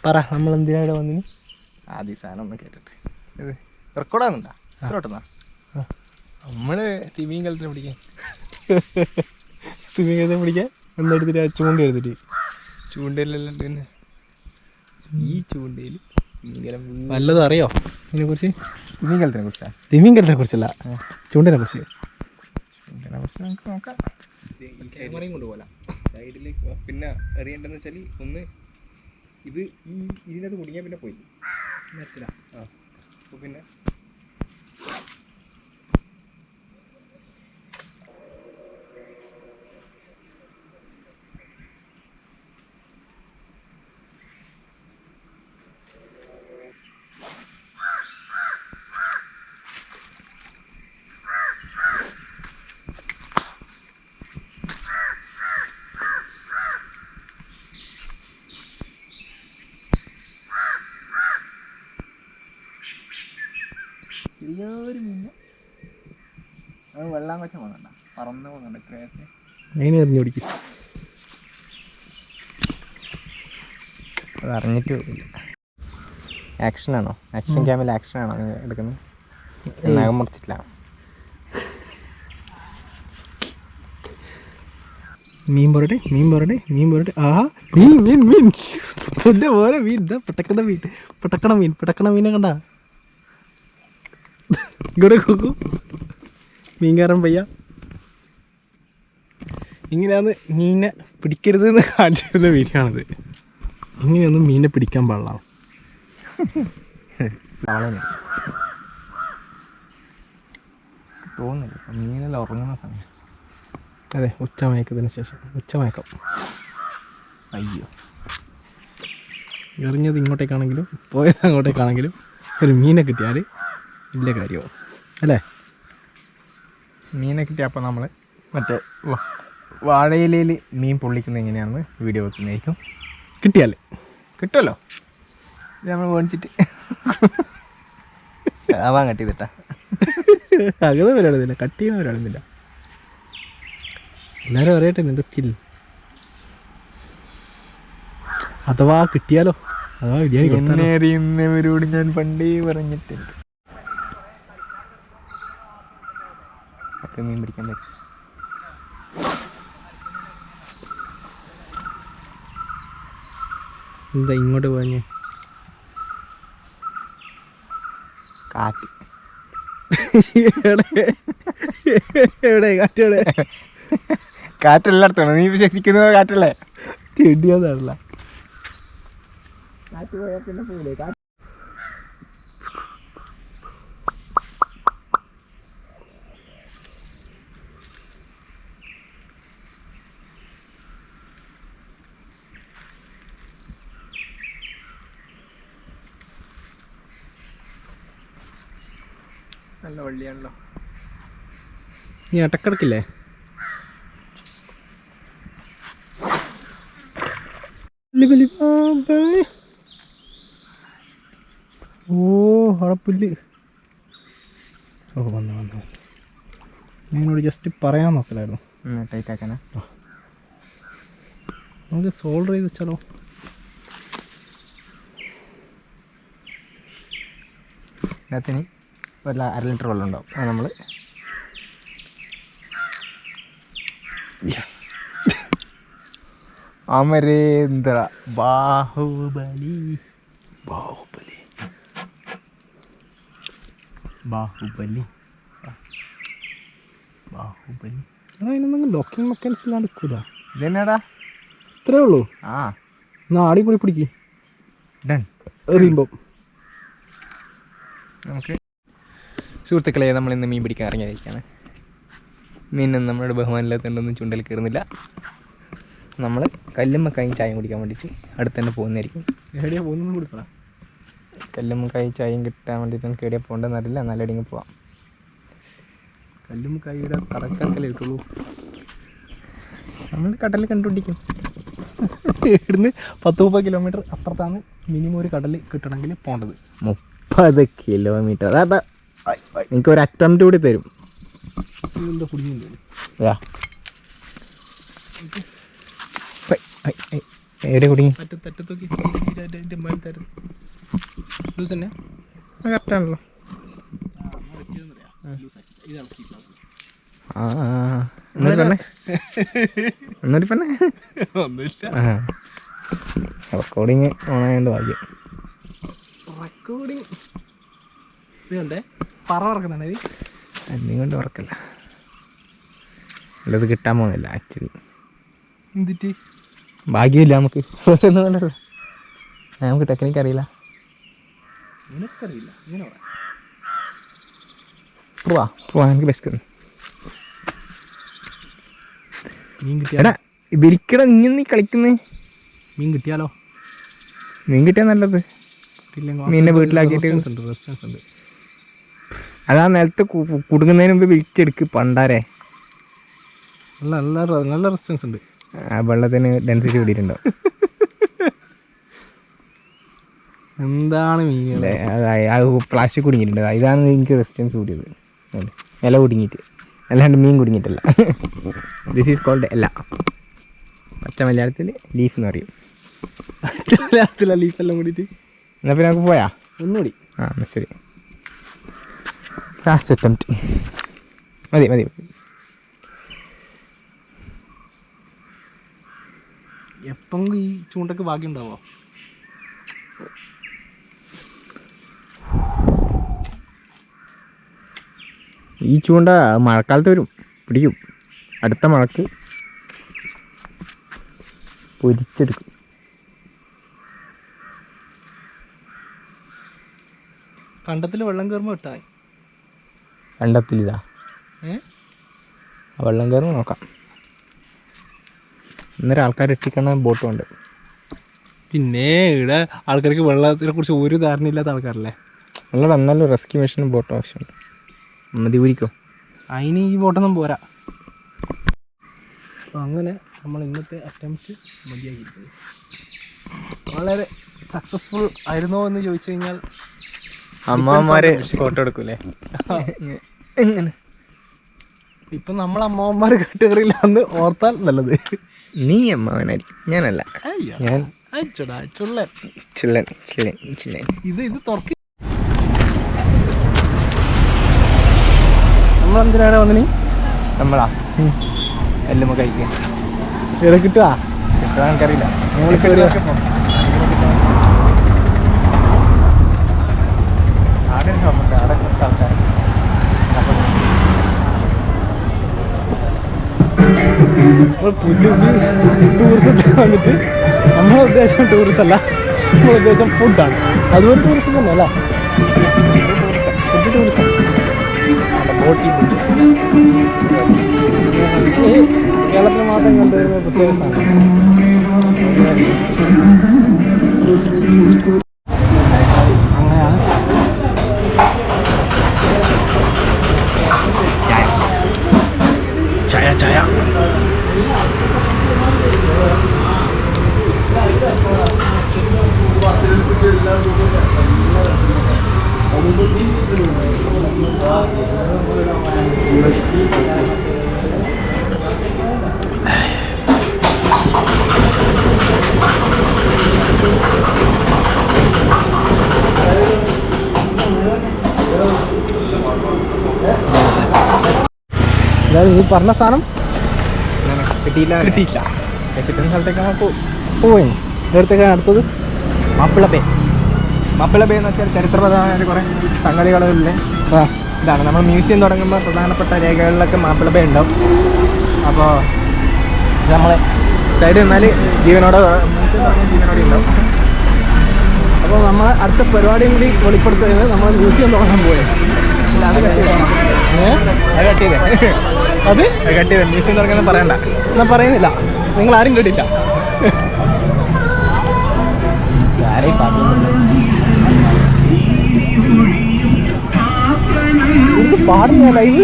പറ നമ്മൾ എന്തിനാ ഇവിടെ വന്നിന്? ആദ്യ സാധനം ഒന്ന് കേട്ടിട്ട് ഇത് റെക്കോർഡാകുന്നുണ്ടാ ഇത്രോട്ടെന്നാ നമ്മള് തിമീങ്കലത്തിന് പിടിക്കാൻ തിമിംഗലത്തെ പിടിക്കാൻ എന്നെടുത്തിട്ട് ചൂണ്ട എടുത്തിട്ട് ചൂണ്ടയിലെല്ലാം പിന്നെ ഈ ചൂണ്ടയിൽ വല്ലതും അറിയോ ഇതിനെ കുറിച്ച്? തിമീങ്കലത്തിനെ കുറിച്ചാ? തിമിംഗലത്തെ കുറിച്ചല്ല, ചൂണ്ടനെ കുറിച്ച്. ചൂണ്ടനെ കുറിച്ച് നമുക്ക് നോക്കാം. ക്യാമറയും കൊണ്ടുപോകാം സൈഡിലേക്ക്. പിന്നെ എറിയേണ്ടതെന്ന് വെച്ചാൽ ഒന്ന് ഇത് ഇതിനകത്ത് കുടുങ്ങിയാൽ പിന്നെ പോയി നെറ്റില്ല. അപ്പോൾ പിന്നെ ചെറിയൊരു മീൻ അത് വെള്ളം കൊച്ച പോകുന്നുണ്ട, പറന്ന് പോകുന്നുണ്ട്. ക്രേറ്റ് അതിനെ എറിഞ്ഞു പിടിക്കും. അത് അറിഞ്ഞിട്ട് പോകില്ല. ആക്ഷനാണോ? ആക്ഷൻ ക്യാമിൽ ആക്ഷനാണോ എടുക്കുന്നത്? നഖം മുറിച്ചിട്ടില്ല. മീൻ പോരട്ടെ, മീൻ പോരട്ടെ, മീൻ പോരട്ടെ. ആഹാ, മീൻ മീൻ മീൻ എൻ്റെ ഓരോ മീൻ. ഇതാ പിടക്കുന്ന മീൻ, പിടക്കണ മീനെ കണ്ട ഇവിടെ നോക്കൂ. മീൻകാരൻ പയ്യ ഇങ്ങനെയാന്ന് മീനെ പിടിക്കരുത് എന്ന് കാണിച്ചിരുന്ന വീഡിയോയാണിത്. ഇങ്ങനെയൊന്നും മീനെ പിടിക്കാൻ പാടില്ല. തോന്നുന്നില്ല മീനെല്ലാം ഉറങ്ങുന്ന സമയം. അതെ, ഉച്ചമയക്കത്തിന് ശേഷം. ഉച്ചമയക്കം. അയ്യോ, എറിഞ്ഞത് ഇങ്ങോട്ടേക്കാണെങ്കിലും പോയത് അങ്ങോട്ടേക്കാണെങ്കിലും ഒരു മീനെ കിട്ടിയാൽ വലിയ കാര്യമാവും അല്ലേ? മീനെ കിട്ടിയപ്പോൾ നമ്മൾ മറ്റേ വാഴയിലയിൽ മീൻ പൊള്ളിക്കുന്നത് എങ്ങനെയാണെന്ന് വീഡിയോ വെക്കുന്നതായിരിക്കും. കിട്ടിയാൽ കിട്ടുമല്ലോ. ഇത് നമ്മൾ മേടിച്ചിട്ട് ആവാൻ കട്ട് ചെയ്തിട്ടാ. അങ്ങനെ വരാണെന്നില്ല, കട്ട് ചെയ്യുന്ന വരാണെന്നില്ല. എല്ലാവരും അറിയട്ടെ നിന്റെ സ്കിൽ. അഥവാ കിട്ടിയാലോ, അഥവാ ബിരിയാണി എന്നെ അറിയുന്നവരോട് ഞാൻ പണ്ടേ പറഞ്ഞിട്ടുണ്ട് മീൻ പിടിക്കാൻ പറ്റും. എന്താ ഇങ്ങോട്ട് പോഞ്ഞേ? കാറ്റ്. എവിടെ കാറ്റെവിടെ? കാറ്റെല്ലായിടത്താണ്. നീ വിശ്വസിക്കുന്നത് കാറ്റല്ലേ? ചെടിയാന്നല്ല. കാറ്റ് പോയാൽ പിന്നെ പോയില്ലേ? നല്ല വള്ളിയാണല്ലോ. നീ അടക്കിടക്കില്ലേ? ഓ അവിടെ പുല്ല്. ഓ വന്നു. ഞാനോട് ജസ്റ്റ് പറയാൻ നോക്കലായിരുന്നു. ടൈറ്റ് ആക്കാനാ? നമുക്ക് സോൾഡർ ചെയ്ത് വെച്ചാലോ? ഇതിനകത്തിന് ഒരു 1/2 ലിറ്റർ വെള്ളം ഉണ്ടാവും. അത് നമ്മൾ അമരേന്ദ്ര ബാഹുബലി ബാഹുബലി ബാഹുബലി ബാഹുബലി. അതിനൊന്നും ലോക്കിംഗ് മെക്കാനിസം ഇല്ലാണ്ട് എടുക്കൂല. ഇതെന്നാടാ? ഇത്രേ ഉള്ളൂ. ആ, എന്നാ ആടിപ്പൊടി പിടിക്ക്. ഡൺ. എറിയുമ്പം നമുക്ക് സുഹൃത്തുക്കളെ, നമ്മളിന്ന് മീൻ പിടിക്കാൻ ഇറങ്ങിയിരിക്കുകയാണ്. മീനൊന്നും നമ്മളുടെ ബഹുമാനില്ലാത്തതൊന്നും ചുണ്ടൽ കയറുന്നില്ല. നമ്മൾ കല്ലുമ്മക്കായും ചായയും കുടിക്കാൻ വേണ്ടിയിട്ട് അടുത്ത് തന്നെ പോകുന്നതായിരിക്കും. എവിടെയാണ് പോകുന്നത് കൊടുക്കണം. കല്ലുമ്മക്കായും ചായയും കിട്ടാൻ വേണ്ടിയിട്ട് നമുക്ക് എവിടെയാണ് പോകേണ്ടതെന്നറിയില്ല. നല്ല എവിടെയെങ്കിലും പോവാം. കല്ലുമ്മക്കായുടെ കടക്കടക്കലേ കിട്ടുള്ളൂ. നമ്മൾ കടൽ കണ്ടുപിടിക്കും. ഇവിടുന്ന് 10-30 കിലോമീറ്റർ അപ്പുറത്താണ് മിനിമം ഒരു കടൽ കിട്ടണമെങ്കിൽ പോകേണ്ടത്. 30 കിലോമീറ്റർ. അതാ എനിക്ക് ഒരു അറ്റംപ്റ്റ് കൂടി തരും. എന്താ കുടുങ്ങിയില്ല? എവിടെ കുടുങ്ങി? അറ്റത്തോക്കി ലൂസ് തന്നെ കറക്റ്റാണല്ലോ. എന്നൊരു പെണ്ണെ റെക്കോർഡിങ് ഓണായതുകൊണ്ട് ഭാഗ്യം. റെക്കോർഡിങ് ഇത് കണ്ടേ പറ പറക്കുന്നുണ്ട്. അന്യം കൊണ്ട് ഉറക്കല്ല, അല്ലത് കിട്ടാൻ പോകുന്നില്ല ആക്ച്വലി. എന്തിട്ട് ഭാഗ്യമില്ല നമുക്ക്. നമുക്ക് ടെക്നിക്ക് അറിയില്ല. നിനക്കറിയില്ല ഇങ്ങനെ പോവാ പോവാ, എനിക്ക് ബെസ്റ്റ്. മീൻ എടാ കിട്ടിയാലോ? വിരിക്കണം, ഇങ്ങനെ നീ കളിക്കുന്നേ. മീൻ കിട്ടിയാലോ? മീൻ കിട്ടിയാൽ നല്ലത്. മീനിനെ വീട്ടിലാക്കിയിട്ട് റെസിസ്റ്റൻസ് ഉണ്ട്. അതാ നിലത്ത് കുടുങ്ങുന്നതിന് മുമ്പ് വിരിച്ചെടുക്ക് പണ്ടാരെ. നല്ല റെസിസ്റ്റൻസ് ഉണ്ട്. ആ വെള്ളത്തിന് ഡെൻസിറ്റി കൂടിയിട്ടുണ്ടോ? എന്താണ് മീൻ? പ്ലാസ്റ്റിക് കുടുങ്ങിയിട്ടുണ്ട്. ഇതാണ് എനിക്ക് റെസിസ്റ്റൻസ് കൂടിയത്. ഇല കുടുങ്ങിയിട്ട്, അല്ലാണ്ട് മീൻ കുടുങ്ങിയിട്ടല്ല. ദിസ് ഈസ് കോൾഡ് ഇല. പച്ച മലയാളത്തിൽ ലീഫ് എന്ന് പറയും. മലയാളത്തില ലീഫെല്ലാം കൂടിയിട്ട്. എന്നാൽ പിന്നെ നമുക്ക് പോയാ ഒന്നുകൂടി. ആ എന്നാൽ ശരി, ലാസ്റ്റ് അറ്റംപ്റ്റ്. മതി മതി. എപ്പെങ്കിലും ഈ ചൂണ്ടക്ക് ഭാഗ്യം ഉണ്ടാവോ? ഈ ചൂണ്ട മഴക്കാലത്ത് വരും, പിടിക്കും. അടുത്ത മഴക്ക് പൊരിച്ചെടുക്കും. കണ്ടത്തിൽ വെള്ളം കയറുമ്പോൾ ഇട്ടാൽ കണ്ടത്തിലിതാ വെള്ളം കയറുമ്പോൾ നോക്കാം. ഇന്നൊരു ആൾക്കാർ എത്തിക്കണ ബോട്ടുമുണ്ട്. പിന്നെ ഇവിടെ ആൾക്കാർക്ക് വെള്ളത്തിനെ കുറിച്ച് ഒരു ധാരണയില്ലാത്ത ആൾക്കാരല്ലേ. അല്ലടാ, എന്നാലും റെസ്ക്യൂ മെഷീനും ബോട്ടും ആവശ്യമുണ്ട്. മതി ഊരിക്കോ. അതിന് ഈ ബോട്ടൊന്നും പോരാ. അപ്പോൾ അങ്ങനെ നമ്മൾ ഇന്നത്തെ അറ്റംപ്റ്റ് മതിയാക്കിയിരിക്കുന്നത്. വളരെ സക്സസ്ഫുൾ ആയിരുന്നോ എന്ന് ചോദിച്ചു കഴിഞ്ഞാൽ അമ്മമാരെ ഫോട്ടോ എടുക്കൂലേ എങ്ങനെ? ഇപ്പം നമ്മൾ അമ്മാവന്മാർ കാറ്റഗറിയിലാന്ന് ഓർത്താൽ നല്ലത്. നീ അമ്മാവനായിരിക്കും, ഞാനല്ല. ഞാൻ ചില്ലൻ. ഇത് തുറക്കി. നമ്മളെന്തിനാണ് വന്നിനി? നമ്മളാ എല്ലുമ്മ കഴിക്കാൻ. ഇവിടെ കിട്ടുക കിട്ടാൻ എനിക്കറിയില്ല. ടൂറിസത്തിൽ വന്നിട്ട് നമ്മളെ ഉദ്ദേശം ടൂറിസം അല്ല, നമ്മളെ ഉദ്ദേശം ഫുഡാണ്. അതുപോലെ ടൂറിസം തന്നെ അല്ല, ഫുഡ് ടൂറിസം. കേരളത്തിൽ മാത്രം കണ്ടുവരുന്ന പ്രത്യേക അങ്ങനെയാണ്. ചായ ഈ പറഞ്ഞ സാധനം കിട്ടിയില്ല. കിട്ടുന്ന സ്ഥലത്തേക്കാണ് പോയി. നേരത്തേക്കാണ് അടുത്തത് മാപ്പിള ബേ. മാപ്പിള ബേ എന്ന് വെച്ചാൽ ചരിത്രപരമായ കുറേ സംഗതികളിലെ ഇതാണ്. നമ്മൾ മ്യൂസിയം തുടങ്ങുമ്പോൾ പ്രധാനപ്പെട്ട രേഖകളിലൊക്കെ മാപ്പിള ബേ ഉണ്ടാവും. അപ്പോൾ നമ്മളെ സൈഡ് നിന്നാൽ ജീവനോടെ ഉണ്ടാവും. അപ്പോൾ നമ്മൾ അടുത്ത പരിപാടിയും കൂടി വെളിപ്പെടുത്തുന്നത് നമ്മൾ മ്യൂസിയം തുടങ്ങാൻ പോയത്. അത് കട്ട് ചെയ്തേ മ്യൂസിയം തുടങ്ങുന്നത് പറയണ്ട. ഞാൻ പറയുന്നില്ല, നിങ്ങൾ ആരും കേട്ടില്ല. ഇത് പാടുന്ന ലൈവ്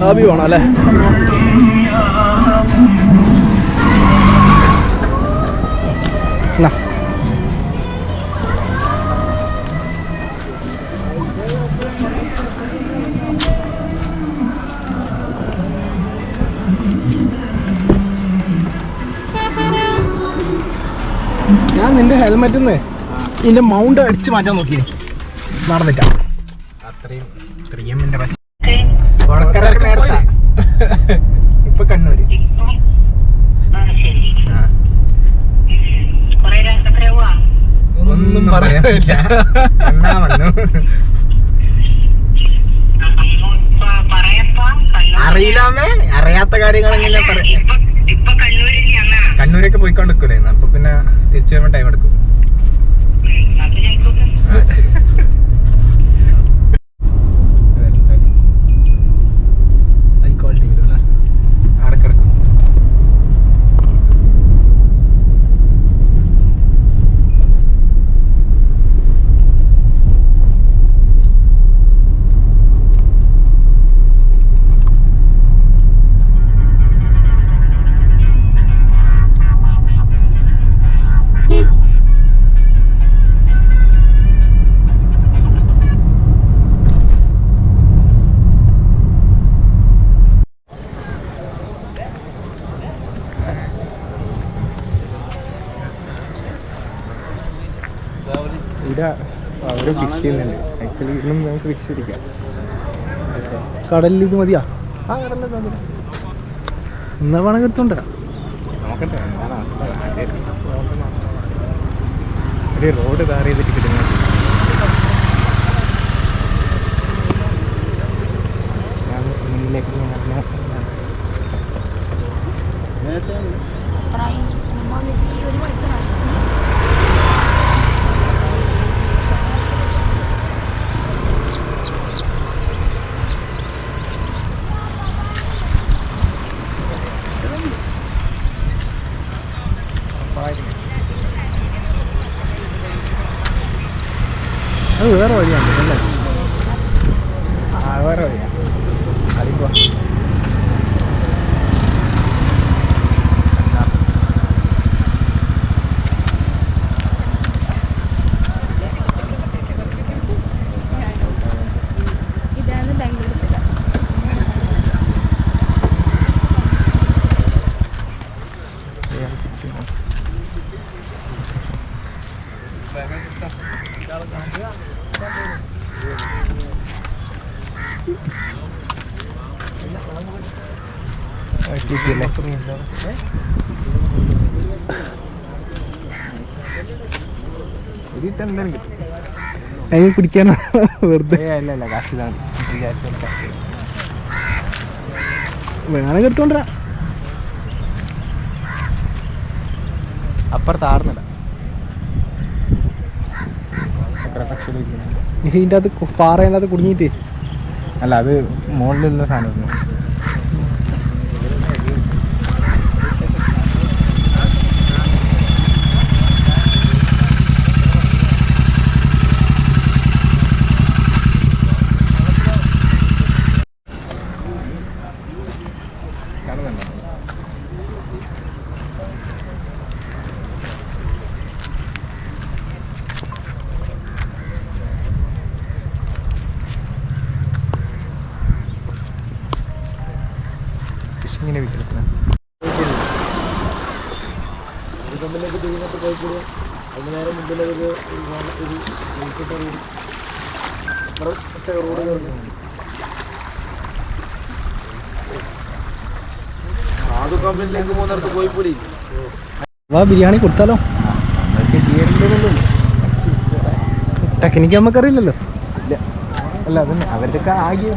ആബി വേണം അല്ലേ? ഞാൻ നിന്റെ ഹെൽമെറ്റിന്ന് ഇതിന്റെ മൗണ്ട് അടിച്ച് മാറ്റാൻ നോക്കി നടന്നിട്ടാ. അത്രയും 3M-ന്റെ പശ ഇപ്പൊ കണ്ണൂര്. ഒന്നും പറയാനില്ല. എന്നാ വന്നു അറിയില്ലാമേ, അറിയാത്ത കാര്യങ്ങളെങ്ങനെ പറയാം. കണ്ണൂരൊക്കെ പോയിക്കൊണ്ടിരിക്കൂലായിരുന്നു. അപ്പൊ പിന്നെ തിരിച്ചു വരുമ്പോ ടൈം എടുക്കും. ഹൈ ക്വാളിറ്റി വരും അല്ലേ? അടക്കിടക്കും ഇവിടെ അവര് ഫിക്സ് ചെയ്യുന്നുണ്ട്. ആക്ച്വലി ഇന്നും നമുക്ക് ഫിക്സ് ചെയ്തിരിക്കാം. കടലിൽ ഇത് മതിയാ? ആ കടലിൽ എന്നാ വേണം എടുത്തോണ്ടാ. നോക്കട്ടെ ഒരു റോഡ് കാർ ചെയ്തിട്ട് കിട്ടുന്നത്. ഞാൻ മുന്നിലേക്ക് അത് വേറെ വഴിയാണ് അല്ലേ? വേറെ വഴിയാ അതിപ്പോ ഇതാണ് ബാംഗ്ലൂർ. ഇതിട്ടെന്തായാലും കിട്ടും. അതിന് പിടിക്കാനോ വെറുതെ? അല്ല കാശ് ഇതാണ് വിചാരിച്ച വേണമെങ്കിൽ എടുത്തോണ്ടാ. അപ്പുറത്ത് ആർന്നില്ല. ഇതിൻ്റെ അത് പാറേൻ്റെ അത് കുടുങ്ങിയിട്ട്. അല്ല അത് മുകളിൽ നിന്ന സാധനം. ഇങ്ങനെ വിൽക്കുന്നത് വാ ബിരിയാണി കൊടുത്താലോ? ടെക്നിക്ക് നമുക്കറിയില്ലല്ലോ. അല്ല അതന്നെ അവരുടെയൊക്കെ ആകെ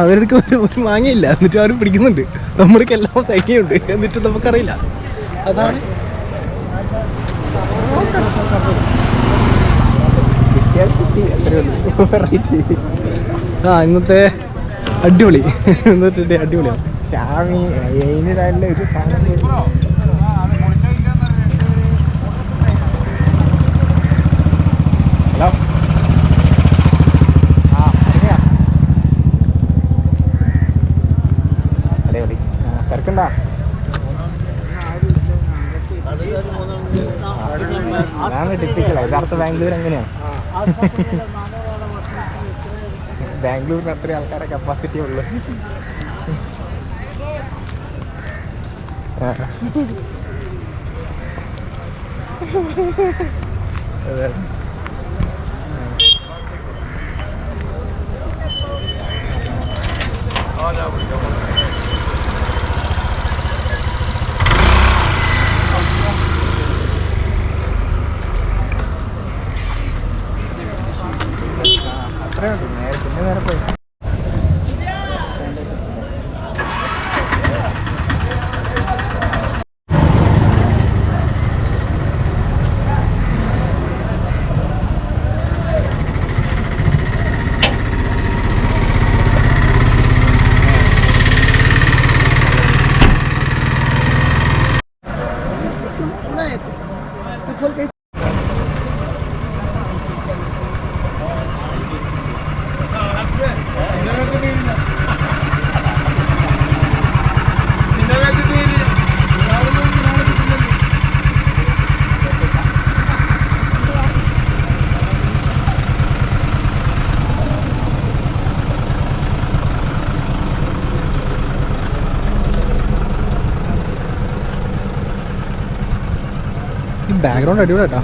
അവർക്ക് ഒരു മാങ്ങയില്ല, എന്നിട്ട് അവരും പിടിക്കുന്നുണ്ട്. നമ്മൾക്ക് എല്ലാം തേങ്ങയുണ്ട്, എന്നിട്ട് നമുക്കറിയില്ല. അതാണ് ഇന്നത്തെ അടിപൊളി. ഇന്നത്തെ അടിപൊളിയാണ്. ചാമി അതിനിടല്ല ഇത് സാധനം. ഹലോ അടിപൊളി തിരക്കണ്ട. അതാണ് ടിപ്പിക്കൽ. യഥാർത്ഥ ബാംഗ്ലൂർ അങ്ങനെയാണ്. ബാംഗ്ലൂരിന് അത്രയും ആൾക്കാരെ കപ്പാസിറ്റി ഉള്ളു. അത്രേ ഉള്ളൂ, പിന്നെ നേരെ പോയി. ഈ ബാക്ക്ഗ്രൗണ്ട് അടിപൊളി കേട്ടോ.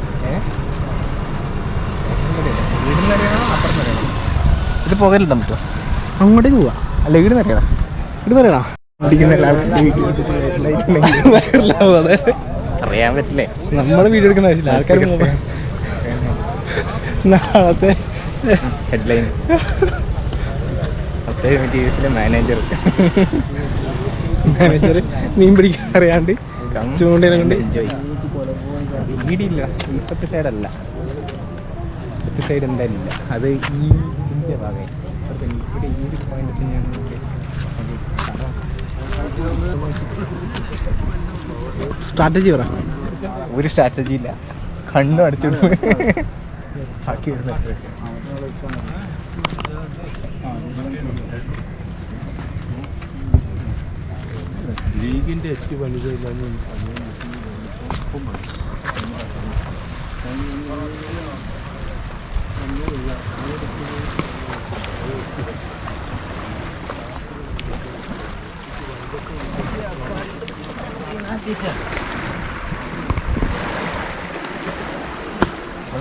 വീടിന് അറിയണോ അപ്പുറം അറിയണം? ഇത് പോകരുത് നമുക്ക്. അങ്ങോട്ടേക്ക് പോവാ. അല്ല വീടിന് അറിയണം. ഇത് പറയണോ അറിയാൻ പറ്റില്ലേ? നമ്മൾ വീഡിയോ എടുക്കുന്ന ആവശ്യമില്ല. ആൾക്കാർ നാളത്തെ ഹെഡ്ലൈൻ ടിവിസിലെ മാനേജർ മീൻ പിടിക്കാൻ അറിയാണ്ട് ചൂണ്ടനെ കൊണ്ട് എൻജോയ്. വീടില്ല, ഇപ്പത്തെ സൈഡല്ല, ഇപ്പത്തെ സൈഡ് എന്തായാലും ഇല്ല. അത് ഈ ഇന്ത്യ ഭാഗമായി ഇവിടെ ഈ ഒരു പോയിന്റ് തന്നെയാണ്. സ്ട്രാറ്റജി പറ. ഒരു സ്ട്രാറ്റജി ഇല്ല, കണ്ണും അടിച്ചിടും. ബാക്കി വരുന്നത് ലീഗിൻ്റെ എസ്റ്റ് വനിതയിലൊന്നും നമ്മൾ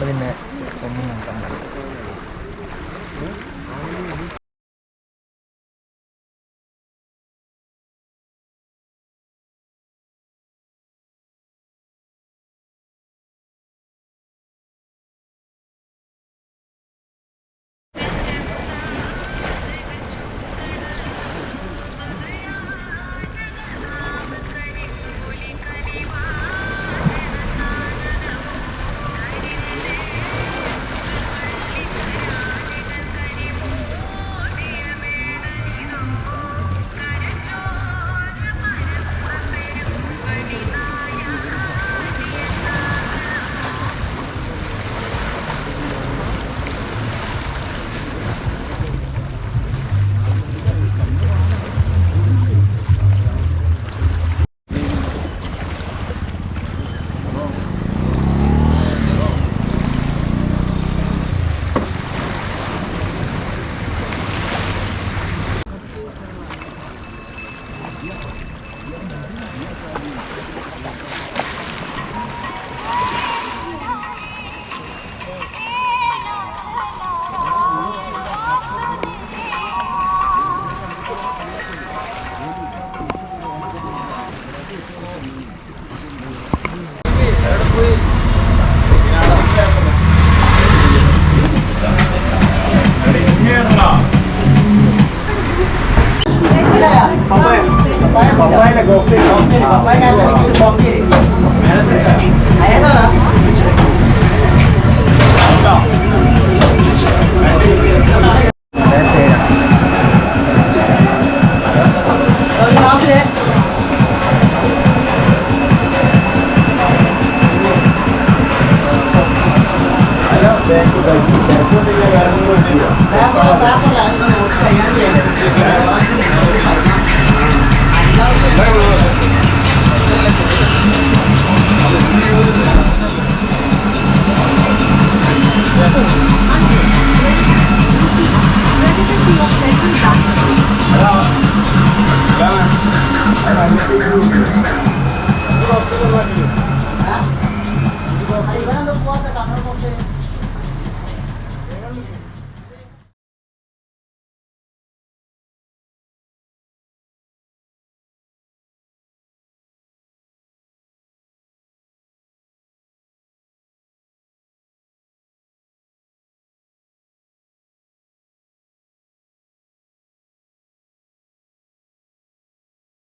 പിന്നെ ഒന്നും നോക്കണ്ട. Papaya na,